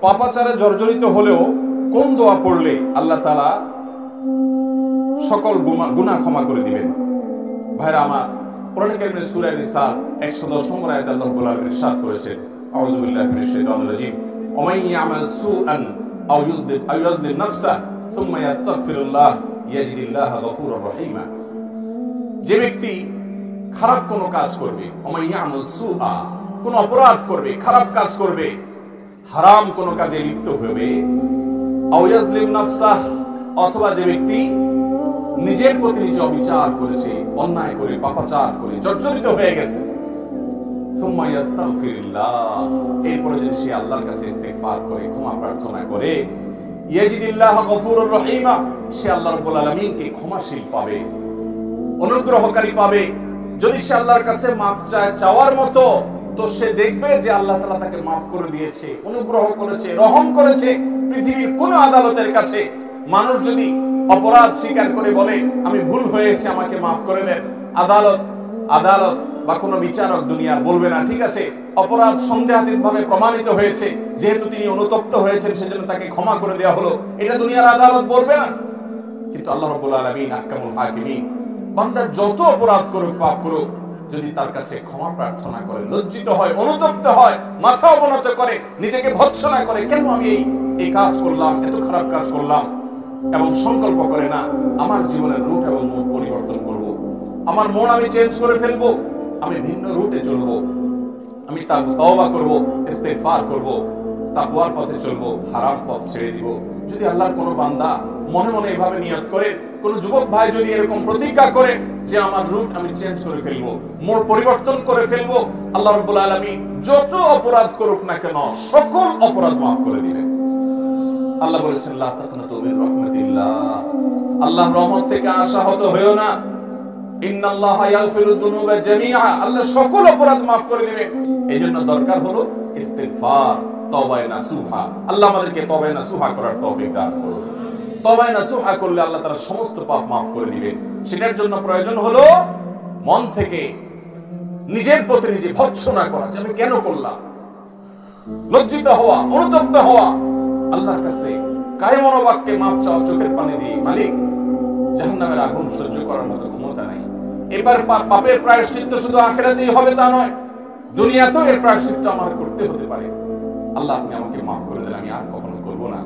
পাপাচারে জর্জরিত হলেও কোন দোয়া পড়লে আল্লাহ তাআলা সকল গুনাহ ক্ষমা করে দিবেন? ভাইরা আমার, কোরআন কারীমের সূরা নিসা 110 নম্বর আয়াতে আল্লাহ রাব্বুল আলামিন ইরশাদ করেছেন, আউযু বিল্লাহি মিনাশ শাইতানির রাজীম, ওয়া মান ইয়ামাল সুআন আও ইউযলিম নাফসাহু সুম্মা ইয়াস্তাগফিরুল্লাহ ইয়াজিদিল্লাহা গফুরুর রহিমা। যে ব্যক্তি খারাপ কোনো কাজ করবে, ওয়া মান ইয়ামাল সুআ, কোন অপরাধ করবে, খারাপ কাজ করবে, হারাম কোনো কাজে লিপ্ত হবে, আও ইউযলিম নাফসাহু, অথবা যে ব্যক্তি নিজের প্রতি নিজে অবিচার করেছে, অন্যায় করে, পাপাচার করে জর্জরিত হয়ে গেছে, সুম্মা ইয়াস্তাগফিরুল্লাহ, এরপরে যদি সে আল্লাহর কাছে ইস্তিগফার করে, ক্ষমা প্রার্থনা করে, ইয়াজিদিল্লাহা গফুরুর রহিমা, সে আল্লাহ রাব্বুল আলামিনকে ক্ষমাশীল পাবে, অনুগ্রহকারী পাবে। যদি সে আল্লাহর কাছে মাফ চায়, চাওয়ার মতো, তো সে দেখবে যে আল্লাহ তাআলা তাকে মাফ করে দিয়েছে, অনুগ্রহ করেছে, রহম করেছে। পৃথিবীর কোন আদালতের কাছে মানুষ যদি অপরাধ স্বীকার করে বলে আমি ভুল হয়েছে, আমাকে মাফ করে দেন, আদালত বা কোনো বিচারক দুনিয়ার বলবে না ঠিক আছে, অপরাধ সন্দেহাতীতভাবে প্রমাণিত হয়েছে, যেহেতু তিনি অনুতপ্ত হয়েছেন সেজন্য তাকে ক্ষমা করে দেওয়া হলো, এটা দুনিয়ার আদালত বলবে না। কিন্তু আল্লাহ রাব্বুল আলামিন আহকামুল হাকিমিন, বান্দা যত অপরাধ করুক, পাপ করুক, যদি তার কাছে ক্ষমা প্রার্থনা করে, লজ্জিত হয়, অনুতপ্ত হয়, মাথা অবনত করে, নিজেকে ভৎসনা করে, কেন আমি এই কাজ করলাম, এত খারাপ কাজ করলাম, এবং সংকল্প করে না আমার জীবনের রুট এবং মোড পরিবর্তন করব, আমার মন আমি চেঞ্জ করে ফেলবো, আমি ভিন্ন রুটে চলবো, আমি তওবা করব, ইস্তিগফার করব, তাকওয়ার পথে চলবো, হারাম পথ ছেড়ে দিব। যদি আল্লাহর কোনো বান্দা মনে মনে এভাবে নিয়ত করে, কোন যুবক ভাই যদি এরকম প্রতিজ্ঞা করে যে আমার রুট আমি চেঞ্জ করে ফেলবো, মোড় পরিবর্তন করে ফেলবো, আল্লাহ রাব্বুল আলামিন যত অপরাধ করুক না কেন সকল অপরাধ মাফ করে দিবেন। আল্লাহ বলেছেন লা তাকনাতু মির রাহমাতিল্লাহ, আল্লাহর রহমত থেকে আশাহত হয়ো না, ইন্নাল্লাহা ইয়াগফিরুয যুনুবা জামিআ, আল্লাহ সকল অপরাধ মাফ করে দিবেন। এইজন্য দরকার হলো ইস্তিগফার, তওবায়ে নাসুহা। আল্লাহ আমাদেরকে তওবায়ে নাসুহা করার তৌফিক দান করুন। তওবায়ে নাসুহা করলে আল্লাহ তাআলা সমস্ত পাপ মাফ করে দিবেন। সেটার জন্য প্রয়োজন হলো মন থেকে নিজের প্রতি নিজে ভৎসনা করা, যে আমি কেন করলাম, লজ্জিত হওয়া, অনুতপ্ত হওয়া, আল্লাহর কাছে কায়ে মনোবাক্যে মাপ চাওয়া, চোখের পানি দিয়ে, মালিক জাহান্নামের আগুন সহ্য করার মতো ক্ষমতা নাই। এবার পাপের প্রায়শ্চিত্ত শুধু আখিরাতেই হবে তা নয়, দুনিয়াতেও এর প্রায়শ্চিত্ত আমার করতে হতে পারে। আল্লাহ আপনি আমাকে মাফ করে দেন, আমি আর কখনো করব না।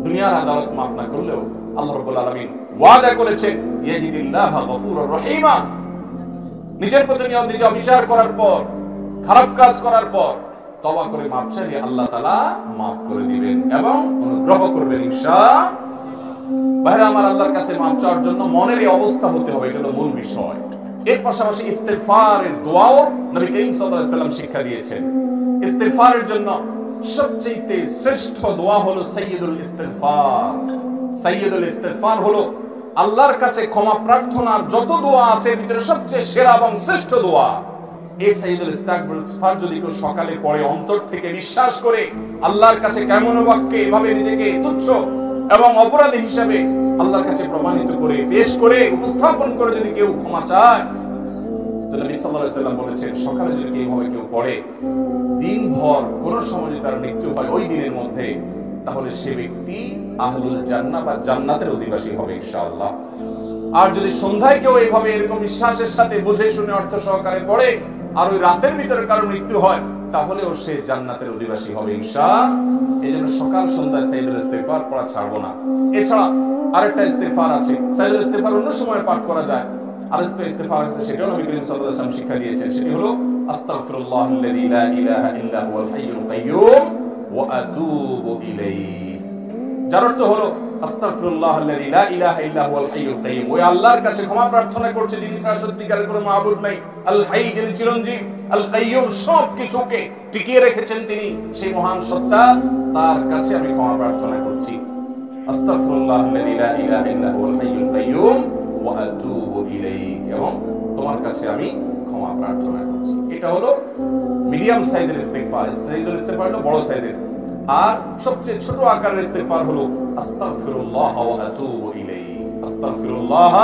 দুনিয়ার আদালত মাফ না করলেও আল্লাহ রাব্বুল আলামিন ওয়াদা করেছেন ইয়াজিদিল্লাহা গফুরুর রহিমা। নিজের প্রতি নিজে বিচার করার পর, খারাপ কাজ করার পর তওবা করে মাফ চাইলে আল্লাহ তাআলা মাফ করে দিবেন এবং অনুগ্রহ করবেন ইনশাআল্লাহ। ভাইরা আমার, আল্লাহর কাছে মাফ চাওয়ার জন্য মনের এই অবস্থা হতে হবে, এটা হলো মূল বিষয়। এর পাশাপাশি ইস্তিগফারের দোয়াও নবী করিম সাল্লাল্লাহু আলাইহি ওয়াসাল্লাম শিক্ষা দিয়েছেন। ইস্তিগফারের জন্য সবচেয়ে শ্রেষ্ঠ দোয়া হলো সাইয়্যিদুল ইস্তিগফার। সাইয়্যিদুল ইস্তিগফার হলো আল্লাহর কাছে ক্ষমা প্রার্থনার যত দোয়া আছে এর ভিতরে সবচেয়ে সেরা এবং শ্রেষ্ঠ দোয়া। এই সাইয়্যিদুল ইস্তিগফার যদি কেউ সকালে পড়ে, অন্তর থেকে বিশ্বাস করে, আল্লাহর কাছে কেমন বাক্যে এভাবে নিজেকে তুচ্ছ এবং অপরাধী হিসেবে আল্লাহর কাছে প্রমাণিত করে, পেশ করে, উপস্থাপন করে যদি কেউ ক্ষমা চায়, তো নবী সাল্লাল্লাহু আলাইহি ওয়াসাল্লাম বলেছেন সকালে যদি এইভাবে কেউ পড়ে, দিনভর কোন সময় যদি তার মৃত্যু হয় ওই দিনের মধ্যে, তাহলে সে ব্যক্তি আহলুল জান্নাহ বা জান্নাতের অধিবাসী হবে ইনশাআল্লাহ। আর যদি সন্ধ্যায় কেউ এইভাবে এরকম বিশ্বাসের সাথে বুঝে শুনে অর্থ সহকারে পড়ে আর ওই রাতের ভিতরে কারো মৃত্যু হয়, তাহলেও সে জান্নাতের অধিবাসী হবে ইনশাআল্লাহ। এজন্য সকাল সন্ধ্যায় সাইয়্যিদুল ইস্তিগফার পড়া ছাড়বো না। এছাড়া আরেকটা ইস্তিগফার আছে, সাইয়্যিদুল ইস্তিগফার অন্য সময় পাঠ করা যায়, আরেকটা ইস্তিগফার আছে, সেটাও নবী করিম সাল্লাল্লাহু আলাইহি ওয়াসাল্লাম শিক্ষা দিয়েছেন। সেটি হলো আস্তাগফিরুল্লাহাল্লাযী লা ইলাহা ইল্লা হুয়াল হাইয়ুল কাইয়্যুম ওয়া আতুবু ইলাইহি। যার অর্থ হলো আস্তাগফিরুল্লাহাল্লাযী লা ইলাহা ইল্লা হুয়াল হাইয়ুল কাইয়্যুম, ওই আল্লাহর কাছে ক্ষমা প্রার্থনা করছে যিনি ছাড়া সত্যিকারের কোনো মাবুদ নাই, আল হাই যিনি চিরঞ্জীব, আল কাইয়্যুম সব কিছুকে টিকিয়ে রেখেছেন তিনি, সেই মহান সত্তা, তার কাছে আমি ক্ষমা প্রার্থনা করছি। আস্তাগফিরুল্লাহাল্লাযী লা ইলাহা ইল্লা হুয়াল হাইয়ুল কাইয়্যুম ওয়া আতুবু ইলাইহি, এবং তোমার কাছে আমি ক্ষমা প্রার্থনা করছি। এটা হলো মিডিয়াম সাইজের ইস্তিগফার। সাইয়্যিদুল ইস্তিগফার হলো বড় সাইজের, আর সবচেয়ে ছোট আকারের ইস্তিগফার হলো আস্তাগফিরুল্লাহ ওয়া আতুবু ইলাইহি। আস্তাগফিরুল্লাহ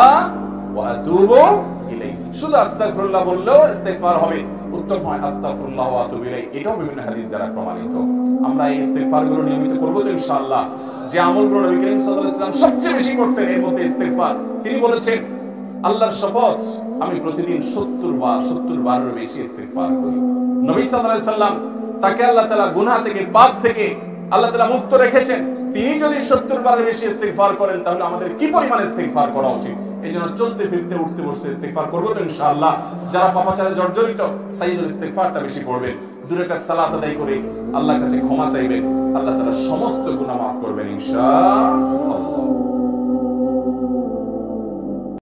ওয়া আতুবু ইলাইহি, শুধু আস্তাগফিরুল্লাহ বললেও ইস্তিগফার হবে, উত্তম হয় আস্তাগফিরুল্লাহ ওয়া আতুবু ইলাইহি। এটাও বিভিন্ন হাদিস দ্বারা প্রমাণিত। আমরা এই ইস্তিগফারগুলো নিয়মিত করব তো ইনশাআল্লাহ। যে আমলগুলো নবী করিম সাল্লাল্লাহু আলাইহি ওয়াসাল্লাম সবচেয়ে বেশি করতেন এর মধ্যে ইস্তিগফার। তিনি বলেছেন, আল্লাহর শপথ, আমি প্রতিদিন 70 বারের বেশি ইস্তিগফার করি। নবী সাল্লাল্লাহু আলাইহি ওয়াসাল্লাম তাকে আল্লাহ তাআলা গুনাহ থেকে, পাপ থেকে আল্লাহ তাআলা মুক্ত রেখেছেন। তিনি যদি 70 বারের বেশি ইস্তিগফার করেন, তাহলে আমাদের কি পরিমাণ ইস্তিগফার করা উচিত? এই জন্য চলতে ফিরতে উঠতে বসতে ইস্তিগফার করবো তো ইনশাআল্লাহ। যারা পাপাচারে জর্জরিত, সাইয়্যিদুল ইস্তিগফারটা বেশি পড়বেন। 2 রাকাত সালাত আদায় করে আল্লাহর কাছে ক্ষমা চাইবেন, আল্লাহ তাআলা সমস্ত গুনাহ মাফ করবেন ইনশাআল্লাহ।